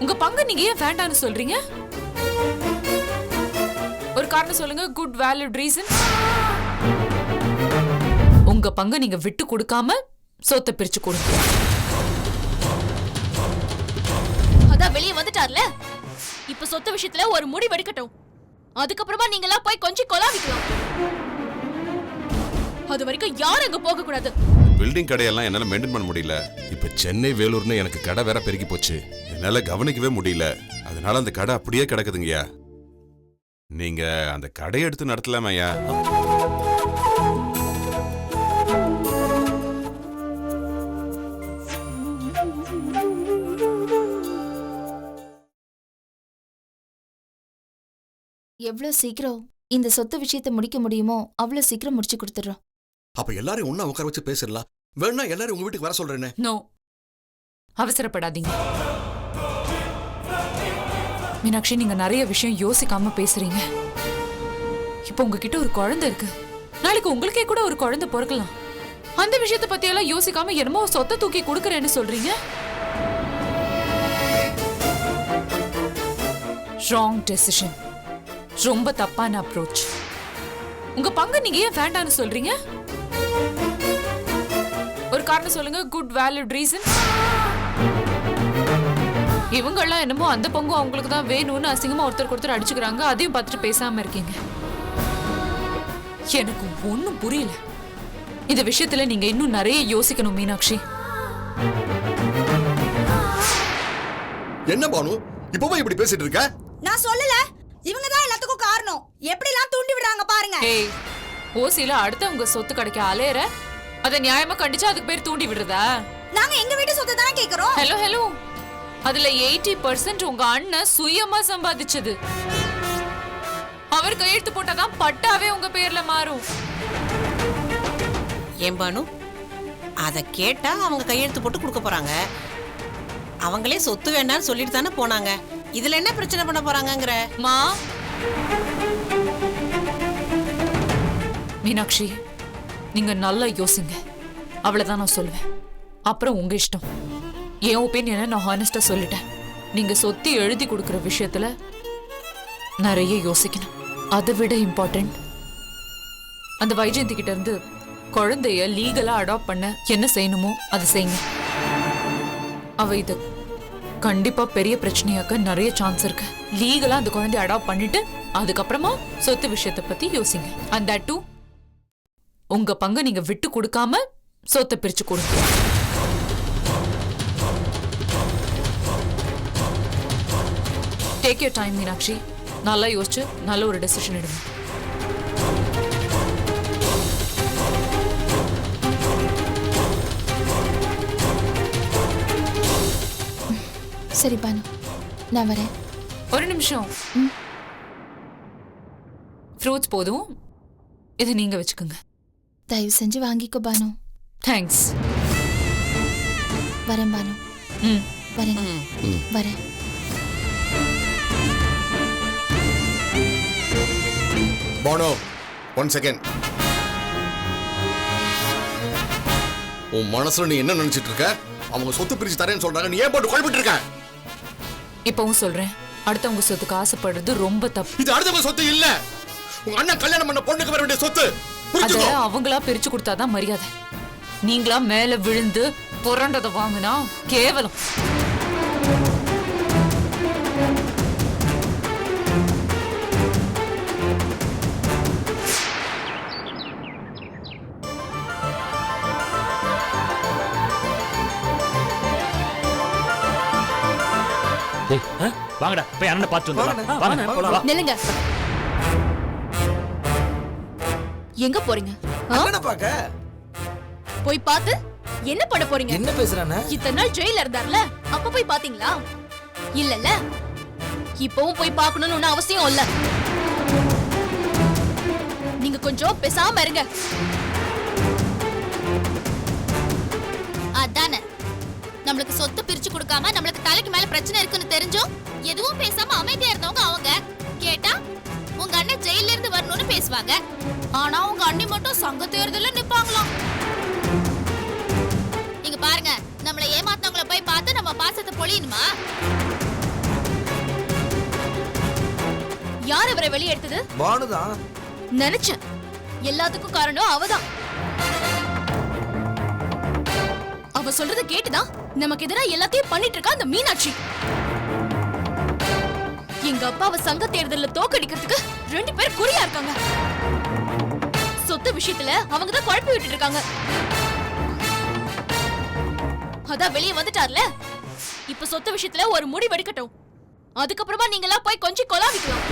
உங்க பங்கு நீங்க ஏன் வேண்டான்னு சொல்றீங்க? ஒரு காரணம் சொல்லுங்க. Good valid reason. உங்க பங்கு நீங்க விட்டு கொடுக்காம சொத்தை பிரிச்சு கொடுங்க. அதான் வெளியே வந்துட்டார்ல, இப்ப சொத்து விஷயத்துல ஒரு முடிவு எடுக்கட்டும். அதுக்கப்புறமா நீங்களா போய் கொஞ்சம் கொலாவிக்கலாம். அது வரைக்கும் யாரும் அங்க போக கூடாது. பில்டிங் கடையெல்லாம் என்னால மெயின்டைன் பண்ண முடியல. இப்ப சென்னை வேலூர்னு எனக்கு கடை வேற பெருகி போச்சு. என்னால கவனிக்கவே முடியல. அதனால அந்த கடை அப்படியே கிடக்குதுங்கய்யா. நீங்க அந்த கடையை எடுத்து நடத்தலாமையா? எவ்வளவு சீக்கிரம் இந்த சொத்து விஷயத்தை முடிக்க முடியுமோ அவ்வளவு சீக்கிரம் முடிச்சு கொடுத்துறோம். அப்ப எல்லாரும் ஒண்ணா உட்கார வச்சு பேசிடலாம். வேணா எல்லாரும் உங்க வீட்டுக்கு வர சொல்றேனே. நோ, அவசரப்படாதீங்க மீனாட்சி. நீங்க நிறைய விஷயம் யோசிக்காம பேசுறீங்க. இப்ப உங்ககிட்ட ஒரு குழந்தை இருக்கு. நாளைக்கு உங்களுக்கே கூட ஒரு குழந்தை பிறக்கலாம். அந்த விஷயத்தை பத்தி எல்லாம் யோசிக்காம என்னமோ சொத்தை தூக்கி கொடுக்கறேன்னு சொல்றீங்க. Wrong decision. ரொம்ப தப்பான அப்ரோச். உங்க பங்கு நீங்க ஏன் வேண்டான்னு சொல்றீங்க? ஒரு காரணம் சொல்லுங்க. Good valid reason. இவங்க எல்லாம் என்னமோ அந்த பங்கும் அவங்களுக்கு தான் வேணும்னு அசிங்கமா ஒருத்தர் அடிச்சுக்கிறாங்க. அதையும் பார்த்துட்டு பேசாம இருக்கீங்க. எனக்கு ஒண்ணும் புரியல. இந்த விஷயத்துல நீங்க இன்னும் நிறைய யோசிக்கணும் மீனாட்சி. என்ன பானு இப்பவே இப்படி பேசிட்டு இருக்க? நான் சொல்லல, இவங்க தான் எல்லாத்துக்கும் காரணம். எப்படி எல்லாம் தூண்டி விடுறாங்க பாருங்க. ஏய், ஓசில அடுத்தவங்க சொத்து கிடைக்க அலையற, அத நியாயமா கண்டிச்சு அதுக்கு பேர் தூண்டி விடுறதா? நாங்க எங்க வீட்டு சொத்தை தானே கேக்குறோம். ஹலோ ஹலோ, அதுல 80% உங்க அண்ணன் சுயமா சம்பாதிச்சது. அவர் கையெழுத்து போட்டாதான் பட்டாவே உங்க பேர்ல மாறும். ஏன் பானு, அத கேட்டா அவங்க கையெழுத்து போட்டு கொடுக்க போறாங்க. அவங்களே சொத்து வேண்டாம்னு சொல்லிட்டு தானே போனாங்க. இதுல என்ன பிரச்சனை பண்ண போறாங்கங்கற? மா மீனாட்சி, நீங்க நல்லா யோசிங்க. அவ்வளவுதான் நான் சொல்லுவேன். அப்புறம் உங்க இஷ்டம். என் ஒப்பீனியனை நான் ஹானஸ்டா சொல்லிட்டேன். நீங்க சொத்தி எழுதி கொடுக்கிற விஷயத்துல நிறைய யோசிக்கணும். அதை விட இம்பார்ட்டன்ட், அந்த வைஜெயந்தி கிட்ட இருந்து குழந்தைய லீகலா அடாப்ட் பண்ண என்ன செய்யணுமோ அதை செய்யுங்க. அவ இது கண்டிப்பா பெரிய பிரச்சனையாக்க நிறைய சான்ஸ் இருக்கு. லீகலா அந்த குழந்தைய அடாப்ட் பண்ணிட்டு அதுக்கப்புறமா சொத்து விஷயத்தை பத்தி யோசிங்க. அந்த டூ, உங்க பங்கை நீங்க விட்டு கொடுக்காம சொத்தை பிரிச்சு கொடுங்க. Take your time Meenakshi. நல்லா யோசிச்சு நல்ல ஒரு டெசிஷன் எடுங்க. சரி பானு, நான் வரேன். ஒரு நிமிஷம். ஃப்ரூட்ஸ் போதும், இதை நீங்க வச்சுக்கோங்க. தயவு செஞ்சு வாங்கிக்கோ பானு. தேங்க்ஸ். வரேன் பானு. வரேன் வரேன். பானு, 1 செகண்ட். உன் மனசுல நீ என்ன நினைச்சிட்டு இருக்க? அவங்க சொத்து பிரிச்சு தரேன்னு சொல்றாங்க, நீ ஏன் போட்டு குழப்பிட்டு இருக்க? இப்பவும் சொல்றேன், அடுத்தவங்க சொத்துக்கு ஆசைப்படுறது ரொம்ப தப்பு. இது அடுத்தவங்க சொத்து இல்ல, உங்க அண்ணன் கல்யாணம் பண்ண பொண்ணுக்கு வர வேண்டிய சொத்து. அத அவங்களா பிரிச்சு கொடுத்தாதான் மரியாதை. நீங்களா மேல விழுந்து புரண்டதை வாங்கினா கேவலம். வாங்கடா போய் அண்ணனை பார்த்து வந்துடலாம். நில்லுங்க. எங்க போறீங்க? அண்ணனை பாக்க. போய் பார்த்து என்ன பண்ண போறீங்க? என்ன பேசுறானே? இத்தனை நாள் ஜெயில இருந்தார்ல, அப்ப போய் பாத்தீங்களா? இல்லல்ல, இப்பவும் போய் பார்க்கணும்னு ஒன்னும் அவசியம் இல்ல. நீங்க கொஞ்சம் பேசாம இருங்க. அதானே, நம்மளுக்கு சொத்து பிரிச்சு கொடுக்காம நம்மளுக்கு தலைக்கு மேல பிரச்சனை இருக்குன்னு தெரிஞ்சும் எதுவும் பேசாம அமைதியா இருந்தவங்க அவங்க. கேட்டா உங்க அண்ணன் ஜெயில இருந்து வரணும்னு பேசுவாங்க. ஆனா உங்க அண்ணி மட்டும் சங்க தேர்தல்ல நிப்பாங்களாம். நீங்க பாருங்க, நம்மள ஏமாத்தவங்கள போய் பார்த்து நம்ம பாசத்தை பொழியணுமா? யார் அவரை வெளியே எடுத்தது? பானுதான். நினைச்சேன். எல்லாத்துக்கும் காரணம் அவதான். அவ சொல்றத கேட்டுதான் நமக்கு எதிரா எல்லாத்தையும் பண்ணிட்டு இருக்கா அந்த மீனாட்சி. எங்க அப்பாவை சங்க தேர்தல்ல தோக்கடிக்கிறதுக்கு 2 பேர் குறியா இருக்காங்க. சொத்து விஷயத்துல அவங்க தான் குழப்பி விட்டுட்டு இருக்காங்க. அதான் வெளியே வந்துட்டார்ல, இப்ப சொத்து விஷயத்துல ஒரு முடிவு எடுக்கட்டும். அதுக்கப்புறமா நீங்க எல்லாம் போய் கொஞ்சம் கொலாவிக்கலாம்.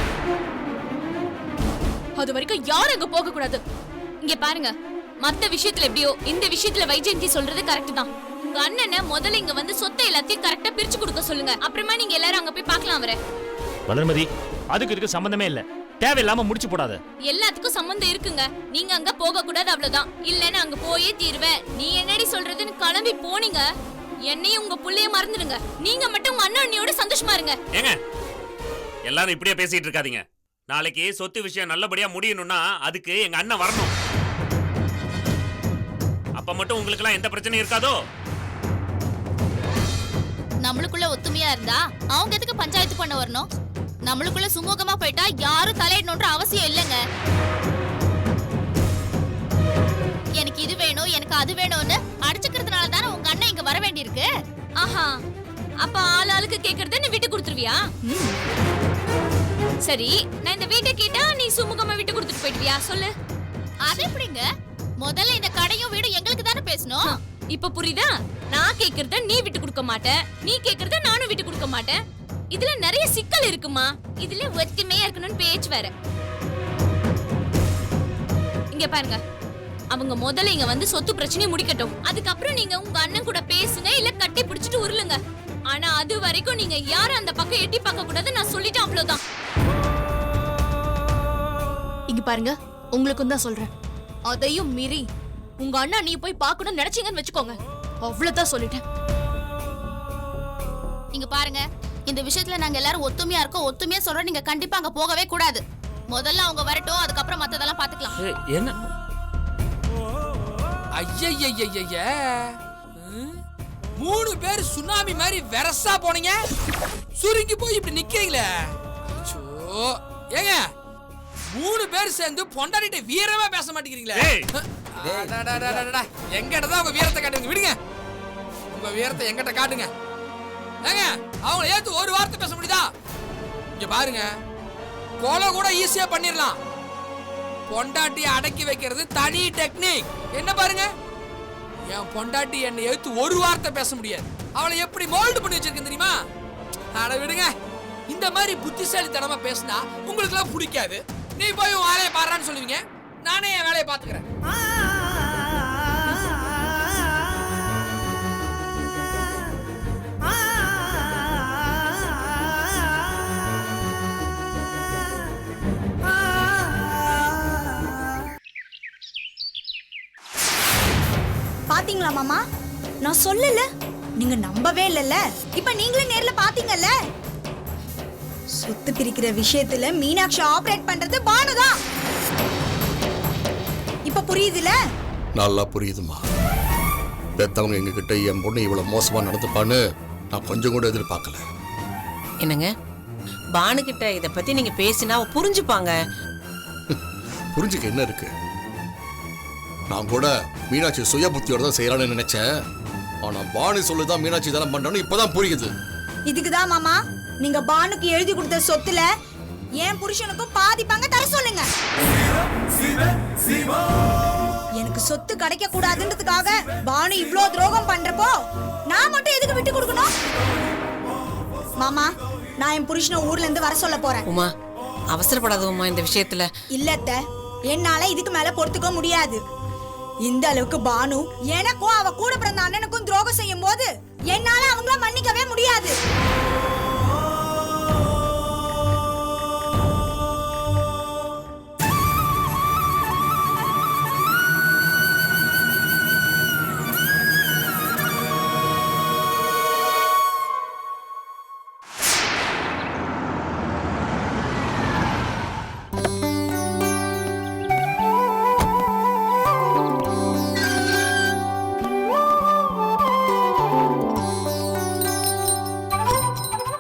அது வரைக்கும் யாரும் அங்க போக கூடாது. இங்க பாருங்க, மத்த விஷயத்துல எப்படியோ இந்த விஷயத்துல வைஜெயந்தி சொல்றது கரெக்ட் தான். உங்க அண்ணனை முதல்ல இங்க வந்து சொத்தை எல்லாத்தையும் கரெக்டா பிரிச்சு கொடுக்க சொல்லுங்க. அப்புறமா நீங்க எல்லாரும் அங்க போய் பார்க்கலாம் அவரை. வளர்மதி, அதுக்கு இதுக்கு சம்பந்தமே இல்ல. தேவையில்லாம முடிச்சு போடாத. எல்லாத்துக்கும் சம்பந்தம் இருக்குங்க. நீங்க அங்க போக கூடாது, அவ்வளவுதான். இல்லன்னா அங்க போயே தீருவேன். நீ என்னடி சொல்றதுன்னு கிளம்பி போனீங்க, என்னையும் உங்க புள்ளைய மறந்துடுங்க. நீங்க மட்டும் உங்க அண்ணன் அண்ணியோட சந்தோஷமா இருங்க. ஏங்க, எல்லாரும் இப்படியே பேசிட்டு இருக்காதீங்க. நாளைக்கு சொத்து விஷயம் நல்லபடியா முடியணும்னா அதுக்கு எங்க அண்ணன் வரணும். அப்ப மட்டும் உங்களுக்கு எல்லாம் எந்த பிரச்சனையும் இருக்காதோ. நம்மளுக்குள்ள ஒத்துமையா இருந்தா அவங்க எதுக்கு பஞ்சாயத்து பண்ண வரணும்? நம்மளுக்குள்ள சுமூகமா போயிட்டா யாரும் தலையிடணும்ன்ற அவசியம் இல்லைங்க. எனக்கு இது வேணும், எனக்கு அது வேணும்னு அடிச்சுக்கிறதுனால தானே உங்க அண்ணன் இங்க வர வேண்டியிருக்கு. ஆஹா, அப்ப ஆள் ஆளுக்கு கேக்குறத நீ விட்டு கொடுத்துருவியா? சரி, நான் இந்த வீட்டை கேட்டா நீ சுமூகமா விட்டு கொடுத்துட்டு போயிடுவியா? சொல்லு. அது எப்படிங்க? முதல்ல இந்த கடையும் வீடும் எங்களுக்கு தானே பேசணும். இப்ப புரியுதா? நான் கேக்குறத நீ விட்டு கொடுக்க மாட்ட, நீ கேக்குறத நானும் விட்டு கொடுக்க மாட்டேன். இதுல நிறைய சிக்கல் இருக்குமா? இதுல ஒத்துமையா இருக்கணும்னு பேச்சு வேற. இங்க பாருங்க, அவங்க முதல்ல இங்க வந்து சொத்து பிரச்சனையை முடிக்கட்டும். அதுக்கப்புறம் நீங்க உங்க அண்ணன் கூட பேசுங்க, இல்ல கட்டி பிடிச்சிட்டு உருளுங்க. ஆனா அது வரைக்கும் நீங்க யாரும் அந்த பக்கம் எட்டி பார்க்க கூடாது. நான் சொல்லிட்டேன், அவ்வளவுதான். இங்க பாருங்க, உங்களுக்கும் தான் சொல்றேன். அதையும் மீறி உங்க அண்ணா நீ போய் பார்க்கணும்னு நினைச்சீங்கன்னு வச்சுக்கோங்க, அவ்வளவுதான் சொல்லிட்டேன். இங்க பாருங்க, இந்த விஷயத்துல நாங்க எல்லாரும் ஒத்துமையா இருக்கோம். ஒத்துமையா சொல்றோம், நீங்க கண்டிப்பா அங்க போகவே கூடாது. முதல்ல அவங்க வரட்டும், அதுக்கப்புறம் மத்ததெல்லாம் பாத்துக்கலாம். என்ன? ஐயய்யய்யய்ய, 3 பேர் சுனாமி மாதிரி வெரசா போனீங்க, சுருங்கி போய் இப்படி நிக்கிறீங்களே. ஏங்க, 3 பேர் சேர்ந்து பொண்டாடிட்ட வீரமா பேச மாட்டேங்கிறீங்களே. எங்கிட்ட தான் உங்க வீரத்தை காட்டுங்க. விடுங்க, உங்க வீரத்தை எங்கிட்ட காட்டுங்க. ஏங்க, அவங்கள ஏத்து ஒரு வார்த்தை பேச முடியுதா? இங்க பாருங்க, கொலை கூட ஈஸியா பண்ணிடலாம். பொண்டாட்டி அடக்கி வைக்கிறது தனி டெக்னிக். என்ன பாருங்க, என் பொண்டாட்டி என்னை ஏத்து ஒரு வார்த்தை பேச முடியாது. அவளை எப்படி மோல்டு பண்ணி வச்சிருக்கேன் தெரியுமா? அட விடுங்க, இந்த மாதிரி புத்திசாலித்தனமா பேசினா உங்களுக்கு எல்லாம் பிடிக்காது. நீ போய் உன் வேலையை பாடுறான்னு சொல்லுவீங்க, நானே என் வேலையை பாத்துக்கிறேன். பாத்தீங்களா மாமா, நான் சொல்லல, நீங்க நம்பவே இல்லல்ல. இப்ப நீங்களே நேர்ல பாத்தீங்கல்ல. சொத்து பிரிக்கிற விஷயத்துல மீனாட்சி ஆபரேட் பண்றது பானுதான். இப்ப புரியுதுல? நல்லா புரியுதுமா. பெத்தவங்க எங்க கிட்ட என் பொண்ணு இவ்வளவு மோசமா நடந்துப்பான்னு நான் கொஞ்சம் கூட எதிர்பார்க்கல. என்னங்க, பானுகிட்ட இத பத்தி நீங்க பேசினா அவ புரிஞ்சுப்பாங்க. புரிஞ்சுக்க என்ன இருக்கு? நான் கூட மீனாட்சி சுய புத்தியோட தான் செய்யறான்னு நினைச்சேன். ஆனா பானு சொல்லுதான் மீனாட்சி தானே பண்றான்னு இப்பதான் புரியுது. இதுக்குதான் மாமா நீங்க பானுக்கு எழுதி கொடுத்த சொத்துல என் புருஷனுக்கும் பாதி பங்கு தர சொல்லுங்க. எனக்கு சொத்து கிடைக்க கூடாதுன்றதுக்காக பானு இவ்ளோ துரோகம் பண்றப்போ நான் மட்டும் எதுக்கு விட்டு கொடுக்கணும்? மாமா, நான் என் புருஷனை ஊர்ல இருந்து வர சொல்ல போறேன். உமா, அவசரப்படாத உமா இந்த விஷயத்துல. இல்லத்த, என்னால இதுக்கு மேல பொறுத்துக்க முடியாது. இந்த அளவுக்கு பானு எனக்கும் அவ கூட பிறந்த அண்ணனுக்கும் துரோகம் செய்யும் போது என்னால அவங்கள மன்னிக்கவே முடியாது.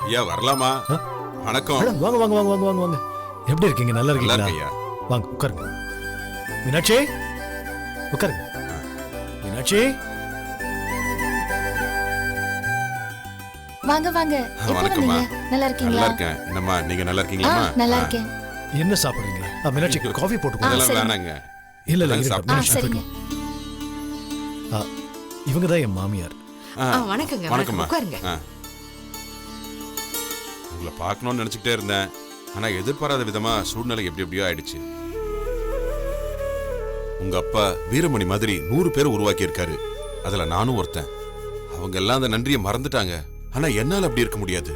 ஐயா வரலாமா? வணக்கம். வாங்க வாங்க வாங்க வாங்க வாங்க வாங்க. எப்படி இருக்கீங்க? நல்லா நல்லா இருக்கீங்களா? இருக்கையா? வாங்க உட்காருங்க. மீனாட்சி உட்காருங்க. மீனாட்சி வாங்க வாங்க. எப்போ வணக்கம்மா. வந்தீங்க? நல்லா நல்லா இருக்கீங்களா? இருக்கேன். என்னம்மா நீங்க நல்லா ஆ, இருக்கீங்களாம்மா? நல்லா இருக்கேன். என்ன சாப்பிடுறீங்க? மீனாட்சி காஃபி போட்டு அதெல்லாம் சரி. வேணாங்க. இல்ல இல்ல அதெல்லாம் இருக்கட்டும். ஆ, மீனாட்சி சரிங்க. இவங்க தான் என் மாமியார். வணக்கங்க வணக்கம்மா. உட்காருங்க. ஆ. உங்களை பார்க்கணும்னு நினைச்சுக்கிட்டே இருந்தேன். ஆனா எதிர்பாராத விதமா சூழ்நிலை எப்படி எப்படியோ ஆயிடுச்சு. உங்க அப்பா வீரமணி மாதிரி 100 பேர் உருவாக்கி இருக்காரு. அதுல நானும் ஒருத்தன். அவங்க எல்லாம் அந்த நன்றியை மறந்துட்டாங்க. ஆனா என்னால அப்படி இருக்க முடியாது.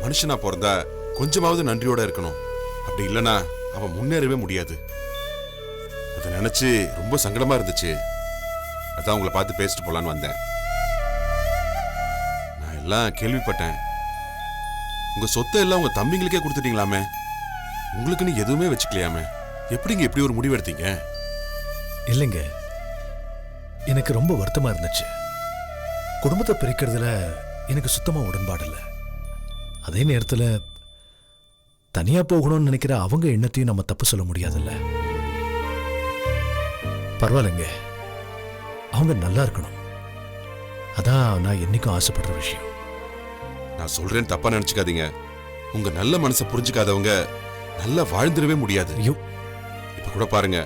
மனுஷனா பிறந்தா கொஞ்சமாவது நன்றியோட இருக்கணும். அப்படி இல்லைன்னா அவன் முன்னேறவே முடியாது. அதை நினைச்சு ரொம்ப சங்கடமா இருந்துச்சு. அதான் உங்களை பார்த்து பேசிட்டு போலான்னு வந்தேன். நான் எல்லாம் கேள்விப்பட்டேன். உங்க சொத்தை எல்லாம் உங்க தம்பிங்களுக்கே கொடுத்துட்டீங்களாமே. உங்களுக்குன்னு எதுவுமே வச்சுக்கலையாமே. எப்படிங்க இப்படி ஒரு முடிவு எடுத்தீங்க? இல்லைங்க, எனக்கு ரொம்ப வருத்தமா இருந்துச்சு. குடும்பத்தை பிரிக்கிறதுல எனக்கு சுத்தமா உடன்பாடு இல்லை. அதே நேரத்துல தனியா போகணும்னு நினைக்கிற அவங்க எண்ணத்தையும் நம்ம தப்பு சொல்ல முடியாதுல்ல. பரவாயில்லைங்க, அவங்க நல்லா இருக்கணும். அதான் நான் என்னைக்கும் ஆசைப்படுற விஷயம். நான் சொல்றேன்னு தப்பா நினைச்சுக்காதீங்க. உங்க நல்ல மனசை புரிஞ்சுக்காதவங்க நல்லா வாழ்ந்துடவே முடியாது. ஐயோ, இப்ப கூட பாருங்க,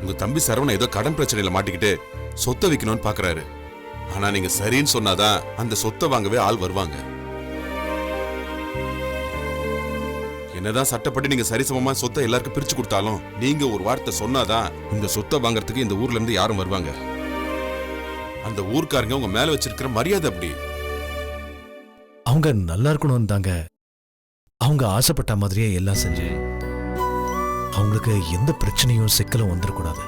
உங்க தம்பி சரவணன் ஏதோ கடன் பிரச்சனையில மாட்டிக்கிட்டு சொத்தை வைக்கணும்னு பாக்குறாரு. ஆனா நீங்க சரின்னு சொன்னாதான் அந்த சொத்தை வாங்கவே ஆள் வருவாங்க. என்னதான் சட்டப்படி நீங்க சரிசமமா சொத்தை எல்லாருக்கும் பிரிச்சு கொடுத்தாலும் நீங்க ஒரு வார்த்தை சொன்னாதான் இந்த சொத்தை வாங்கறதுக்கு இந்த ஊர்ல இருந்து யாரும் வருவாங்க. அந்த ஊர்க்காரங்க உங்க மேல வச்சிருக்கிற மரியாதை அப்படி. அவங்க நல்லா இருக்கணும் தாங்க அவங்க ஆசைப்பட்ட மாதிரியே எல்லாம் செஞ்சு அவங்களுக்கு எந்த பிரச்சனையும் சிக்கலும் வந்துடக்கூடாது.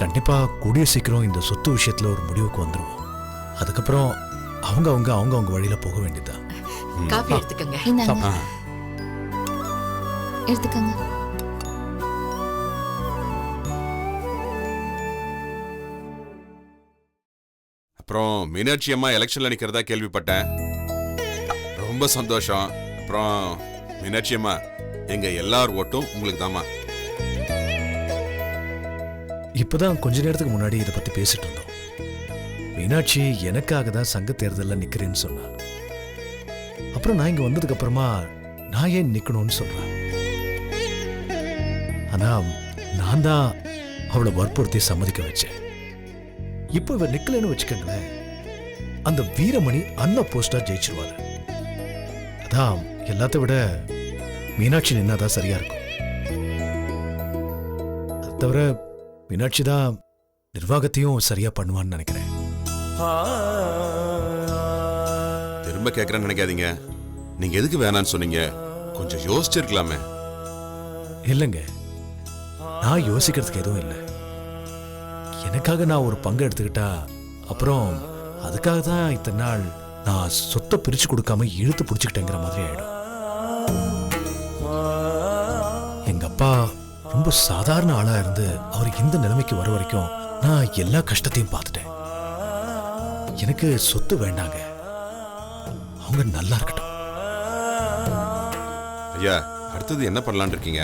கண்டிப்பா கூடிய சீக்கிரம் இந்த சொத்து விஷயத்துல ஒரு முடிவுக்கு வந்துருவோம். அதுக்கப்புறம் அவங்க வழியில போக வேண்டியதுதான். காஃபி எடுத்துக்கங்க. இந்தாங்க, எடுத்துக்கங்க. அப்புறம் மீனாட்சி அம்மா எலெக்ஷன்ல நிக்கிறதா கேள்விப்பட்டேன். ரொம்ப சந்தோஷம். அப்புறம் மீனாட்சி அம்மா, எங்க எல்லார் ஓட்டும் உங்களுக்கு தாமா. இப்பதான் கொஞ்ச நேரத்துக்கு முன்னாடி இதை பத்தி பேசிட்டு இருந்தோம். மீனாட்சி எனக்காக தான் சங்க தேர்தலில் நிக்கிறேன்னு சொன்னா. அப்புறம் நான் இங்க வந்ததுக்கு அப்புறமா நான் ஏன் நிக்கணும்னு சொல்றேன். ஆனா நான் தான் அவளை வற்புறுத்தி சம்மதிக்க வச்சேன். இப்போ இவ நிக்கலன்னு வச்சுக்கோங்களேன், அந்த வீரமணி அண்ணா போஸ்டா ஜெயிச்சிருவாரு. அதான் எல்லாத்த விட மீனாட்சி நின்னாதான் சரியா இருக்கும். அது தவிர மீனாட்சி தான் நிர்வாகத்தையும் சரியா பண்ணுவான்னு நினைக்கிறேன். திரும்ப கேட்கறேன்னு நினைக்காதீங்க. நீங்க எதுக்கு வேணான்னு சொன்னீங்க? கொஞ்சம் யோசிச்சிருக்கலாமே. இல்லைங்க, நான் யோசிக்கிறதுக்கு எதுவும் இல்லை. எனக்காக நான் ஒரு பங்கு எடுத்துக்கிட்டா அப்புறம் அதுக்காக தான் இத்தனை நாள் நான் சொத்தை பிரிச்சு கொடுக்காம இழுத்து பிடிச்சிக்கிட்டேங்கிற மாதிரி ஆயிடும். எங்க அப்பா ரொம்ப சாதாரண ஆளா இருந்து அவர் இந்த நிலைமைக்கு வர வரைக்கும் நான் எல்லா கஷ்டத்தையும் பார்த்துட்டேன். எனக்கு சொத்து வேண்டாங்க, அவங்க நல்லா இருக்கட்டும். ஐயா, அடுத்தது என்ன பண்ணலான்னு இருக்கீங்க?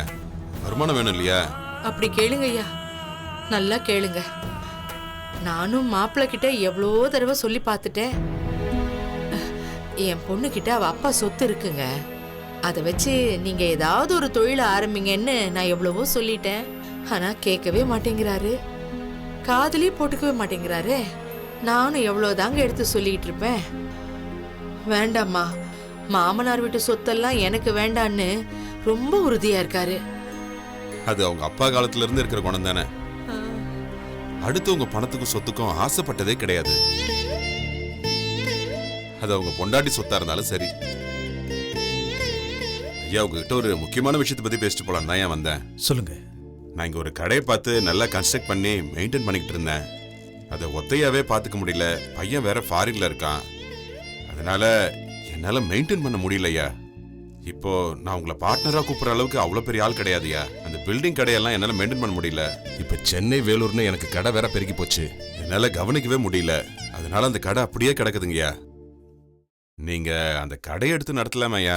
வருமானம் வேணும் இல்லையா? அப்படி கேளுங்க ஐயா, நல்லா கேளுங்க. நானும் மாப்பிள்ளை கிட்ட எவ்வளோ தடவை சொல்லி பார்த்துட்டேன். என் பொண்ணு கிட்ட அவ அப்பா சொத்து இருக்குங்க, அதை வச்சு நீங்க ஏதாவது ஒரு தொழிலை ஆரம்பிங்கன்னு நான் எவ்வளவோ சொல்லிட்டேன். ஆனா கேட்கவே மாட்டேங்கிறாரு, காதுலயே போட்டுக்கவே மாட்டேங்கிறாரு. நானும் எவ்வளோதாங்க எடுத்து சொல்லிட்டு இருப்பேன். வேண்டாம்மா, மாமனார் வீட்டு சொத்தெல்லாம் எனக்கு வேண்டான்னு ரொம்ப உறுதியா இருக்காரு. அது அவங்க அப்பா காலத்துல இருந்து இருக்கிற குணம் தானே. அடுத்து உங்க பணத்துக்கும் சொத்துக்கும் ஆசைப்பட்டதே கிடையாது. அது அவங்க பொண்டாட்டி சொத்தா இருந்தாலும் சரி. ஐயா, உங்ககிட்ட ஒரு முக்கியமான விஷயத்தை பத்தி பேசிட்டு போலாம் தான் ஏன் வந்தேன். சொல்லுங்க. நான் இங்க ஒரு கடையை பார்த்து நல்லா கன்ஸ்ட்ரக்ட் பண்ணி மெயின்டைன் பண்ணிக்கிட்டு இருந்தேன். அதை ஒத்தையாவே பார்த்துக்க முடியல. பையன் வேற ஃபாரின்ல இருக்கான். அதனால என்னால மெயின்டைன் பண்ண முடியலையா. இப்போ நான் உங்களை பார்ட்னரா கூப்பிடுற அளவுக்கு அவ்வளவு பெரிய ஆள் கிடையாதுயா. அந்த பில்டிங் கடையெல்லாம் என்னால மெயின்டைன் பண்ண முடியல. இப்ப சென்னை வேலூர்னு எனக்கு கடை வேற பெருகி போச்சு. என்னால கவனிக்கவே முடியல. அதனால அந்த கடை அப்படியே கிடக்குதுங்கய்யா. நீங்க அந்த கடையை எடுத்து நடத்தலாமையா?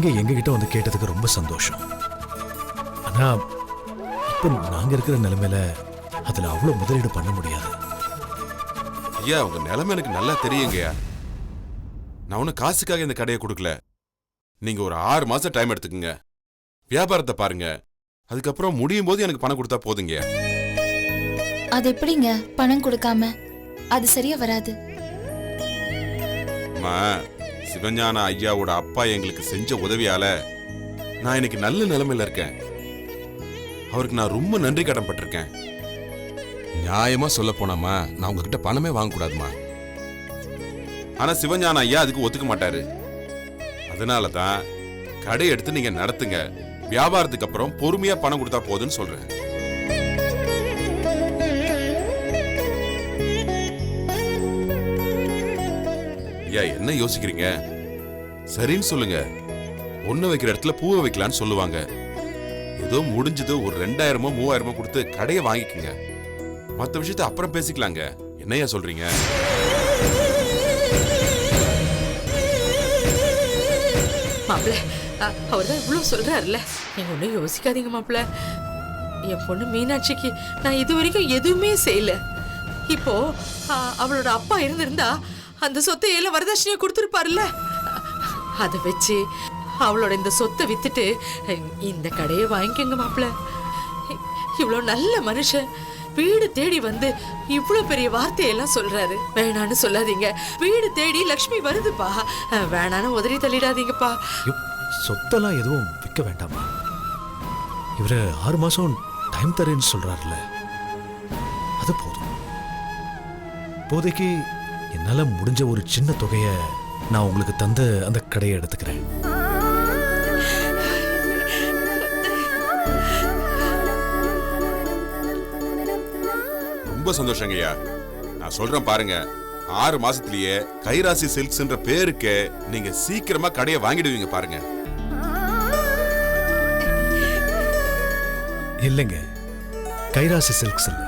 நீங்க எங்ககிட்ட வந்து கேட்டதுக்கு ரொம்ப சந்தோஷம். ஆனா இப்ப நாங்க இருக்கிற நிலைமையில அதுல அவ்வளவு முதலீடு பண்ண முடியாது. ஐயா உங்க நிலைமை எனக்கு நல்லா தெரியுங்கய்யா. நான் ஒன்னும் காசுக்காக இந்த கடையை கொடுக்கல. நீங்க ஒரு 6 மாசம் டைம் எடுத்துக்கங்க, வியாபாரத்தை பாருங்க, அதுக்கப்புறம் முடியும் போது எனக்கு பணம் கொடுத்தா போதுங்க. அது எப்படிங்க பணம் கொடுக்காம? அது சரியா வராது. சிவஞான ஐயாவோட அப்பா எங்களுக்கு செஞ்ச உதவியால நான் இன்னைக்கு நல்ல நிலைமையில இருக்கேன். அவருக்கு நான் ரொம்ப நன்றி கடன் பட்டிருக்கேன். நியாயமா சொல்ல போனாமா நான் உங்ககிட்ட பணமே வாங்க கூடாதுமா. ஆனா சிவஞான ஐயா அதுக்கு ஒத்துக்க மாட்டாரு. அதனாலதான் கடை எடுத்து நீங்க நடத்துங்க, வியாபாரத்துக்கு அப்புறம் பொறுமையா பணம் கொடுத்தா போதுன்னு சொல்றேன். ஐயா என்ன யோசிக்கிறீங்க? சரின்னு சொல்லுங்க. ஒண்ணு வைக்கிற இடத்துல பூவை வைக்கலான்னு சொல்லுவாங்க. ஏதோ முடிஞ்சது ஒரு 2000மோ 3000மோ கொடுத்து கடையை வாங்கிக்கங்க. மற்ற விஷயத்தை அப்புறம் பேசிக்கலாங்க. என்னையா சொல்றீங்க? மாப்பிள்ள அவர் தான் இவ்வளவு சொல்றாருல்ல, நீங்க ஒன்றும் யோசிக்காதீங்க மாப்பிள்ள. என் பொண்ணு மீனாட்சிக்கு நான் இது வரைக்கும் எதுவுமே செய்யல. இப்போ அவளோட அப்பா இருந்திருந்தா அந்த சொத்தை எல்லாம் வரதட்சணையை கொடுத்துருப்பாருல்ல. அதை வச்சு அவளோட இந்த சொத்தை வித்துட்டு இந்த கடையை வாங்கிக்கங்க மாப்பிள்ள. இவ்வளோ நல்ல மனுஷன் வீடு தேடி வந்து இவ்வளோ பெரிய வார்த்தையெல்லாம் சொல்றாரு. வேணான்னு சொல்லாதீங்க. வீடு தேடி லக்ஷ்மி வருதுப்பா, வேணான்னு உதறி தள்ளிடாதீங்கப்பா. சொத்தெல்லாம் எதுவும் விற்க வேண்டாமா? இவரு 6 மாசம் டைம் தரேன்னு சொல்றாருல்ல, அது போதும். இப்போதைக்கு என்னால முடிஞ்ச ஒரு சின்ன தொகையை நான் உங்களுக்கு தந்து அந்த கடையை எடுத்துக்கிறேன். ரொம்ப சந்தோஷங்கய்யா. நான் சொல்றேன் பாருங்க, 6 மாசத்திலேயே கைராசி சில்க்ஸ்ன்ற பேருக்கு நீங்க சீக்கிரமா கடையை வாங்கிடுவீங்க பாருங்க. இல்லைங்க, கைராசி சில்க்ஸ் இல்ல.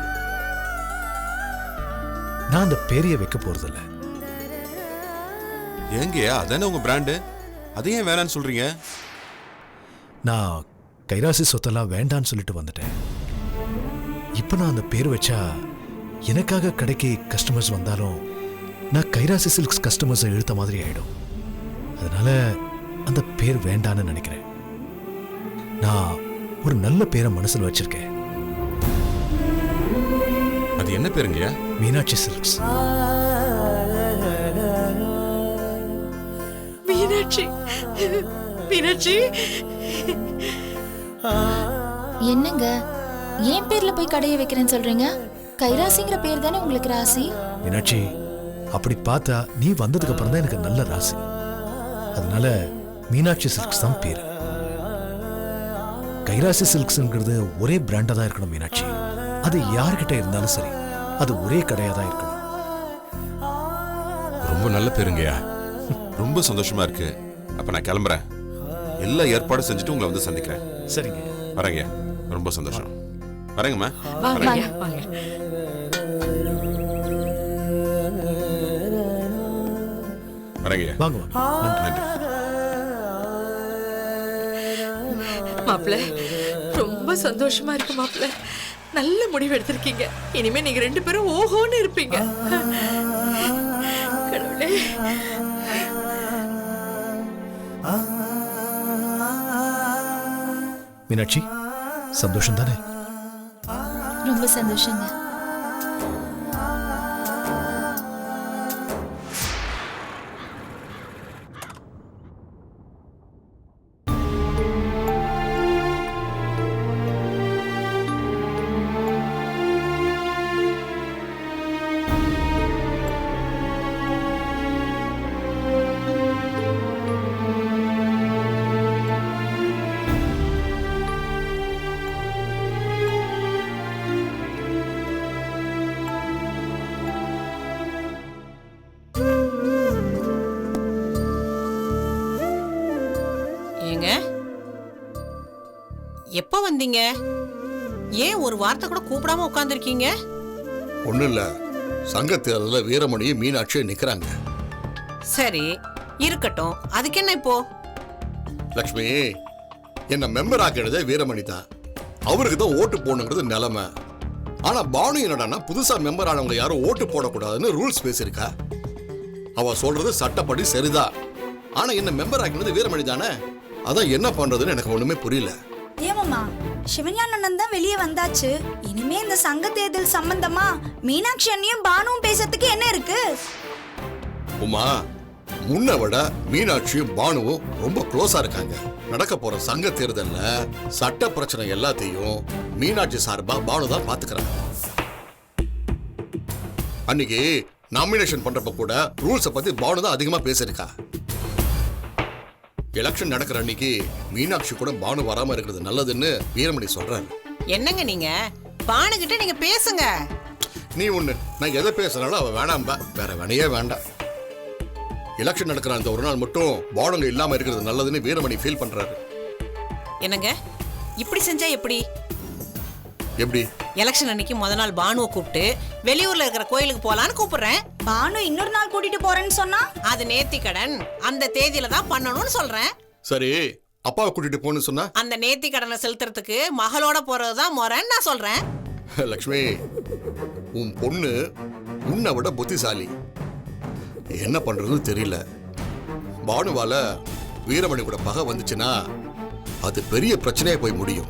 நான் அந்த பேரைய வைக்க போறதில்ல. ஏங்கய்யா அதானே உங்க பிராண்டு, அதையே வேணான்னு சொல்றீங்க? நான் கைராசி சொத்தெல்லாம் வேண்டான்னு சொல்லிட்டு வந்துட்டேன். இப்ப நான் அந்த பேர் வச்சா எனக்காக கடைக்கு கஸ்டமர்ஸ் வந்தாலும் நான் கைராசி சில்க்ஸ் கஸ்டமர்ஸை இழுத்த மாதிரி ஆயிடும். அதனால அந்த பேர் வேண்டான்னு நினைக்கிறேன். நான் ஒரு நல்ல பேரை மனசுல வச்சிருக்கேன். அது என்ன பேருங்கய்யா? மீனாட்சி சில்க்ஸ். மீனாட்சி, மீனாட்சி. என்னங்க என் பேர்ல போய் கடையை வைக்கிறேன்னு சொல்றீங்க? கைராசிங்கிற பேர் தானே உங்களுக்கு ராசி. மீனாட்சி, அப்படி பார்த்தா நீ வந்ததுக்கு அப்புறம் தான் எனக்கு நல்ல ராசி. அதனால மீனாட்சி சில்க்ஸ் தான் பேரு. கைராசி சில்க்ஸ்ங்கிறது ஒரே பிராண்டா தான் இருக்கணும் மீனாட்சி. அது யார்கிட்ட இருந்தாலும் சரி, அது ஒரே கடையா தான் இருக்கணும். ரொம்ப நல்ல பேருங்கய்யா. ரொம்ப சந்தோஷமா இருக்கு. அப்ப நான் கிளம்புறேன். எல்லா ஏற்பாடும் செஞ்சுட்டு உங்களை வந்து சந்திக்கிறேன். சரிங்க, வரேங்க. ரொம்ப சந்தோஷம். வரேங்கம்மா. வரேங்க. வாங்க. நன்றி. மாப்பிள்ள ரொம்ப சந்தோஷமா இருக்கு மாப்பிள்ள. நல்ல முடிவு எடுத்திருக்கீங்க. இனிமே நீங்க 2 பேரும் ஓஹோன்னு இருப்பீங்க. கடவுளே. மீனாட்சி, சந்தோஷம் தானே? ரொம்ப சந்தோஷங்க. எப்ப வந்தீங்க? ஏன் ஒரு வார்த்தை கூட கூப்பிடாம உட்கார்ந்துருக்கீங்க? ஒண்ணும் இல்ல, சங்க தேர்தலில் வீரமணியும் மீனாட்சியும் நிக்கிறாங்க. சரி இருக்கட்டும், அதுக்கு என்ன இப்போ? லக்ஷ்மி, என்ன மெம்பர் ஆக்கினதே வீரமணி தான். அவருக்கு தான் ஓட்டு போடணுங்கிறது நிலைமை. ஆனா பானு என்னடான்னா புதுசா மெம்பர் ஆனவங்க யாரும் ஓட்டு போடக்கூடாதுன்னு ரூல்ஸ் பேசியிருக்கா. அவ சொல்றது சட்டப்படி சரிதான். ஆனா என்ன மெம்பர் ஆக்கினது வீரமணி தானே. அதான் என்ன பண்றதுன்னு எனக்கு ஒண்ணுமே புரியல. ஏமாமா, சிவஞானன் தான் வெளியே வந்தாச்சு. இனிமே இந்த சங்க தேர்தல் சம்பந்தமா மீனாட்சி அண்ணியும் பானுவும் பேசுறதுக்கு என்ன இருக்கு? உமா, முன்ன விட மீனாட்சியும் பானுவும் ரொம்ப க்ளோஸா இருக்காங்க. நடக்க போற சங்க தேர்தல்ல சட்ட பிரச்சனை எல்லாத்தையும் மீனாட்சி சார்பா பானு தான் பாத்துக்கிறாங்க. அன்னைக்கு நாமினேஷன் பண்றப்ப கூட ரூல்ஸை பத்தி பானு தான் அதிகமா பேசியிருக்கா. எலெக்ஷன் நடக்கிற அன்னைக்கு மீனாட்சி கூட பானு வராம இருக்கிறது நல்லதுன்னு வீரமணி சொல்றாரு. என்னங்க நீங்க பானுகிட்ட நீங்க பேசுங்க. நீ ஒண்ணு, நான் எதை பேசுனாலும் அவ வேணாம்பா, வேற வேணையே வேண்டாம். எலெக்ஷன் நடக்கிற அந்த ஒரு நாள் மட்டும் பானுங்க இல்லாம இருக்கிறது நல்லதுன்னு வீரமணி ஃபீல் பண்றாரு. என்னங்க இப்படி செஞ்சா எப்படி? எப்படி? எலெக்ஷன் அன்னைக்கு முத நாள் பானுவை கூப்பிட்டு வெளியூர்ல இருக்கிற கோயிலுக்கு போலான்னு கூப்பிடுறேன். பானு இன்னொரு நாள் கூட்டிட்டு போறேன்னு சொன்னா அது நேர்த்திக்கடன், அந்த தேதியில தான் பண்ணணும்னு சொல்றேன். சரி, அப்பாவை கூட்டிட்டு போன்னு சொன்னா அந்த நேர்த்திக்கடனை செலுத்துறதுக்கு மகளோட போறதுதான் முறைன்னு நான் சொல்றேன். லக்ஷ்மி, உன் பொண்ணு உன்னை விட புத்திசாலி. என்ன பண்றதுன்னு தெரியல. பானுவால வீரமணி கூட பகை வந்துச்சுன்னா அது பெரிய பிரச்சனையா போய் முடியும்.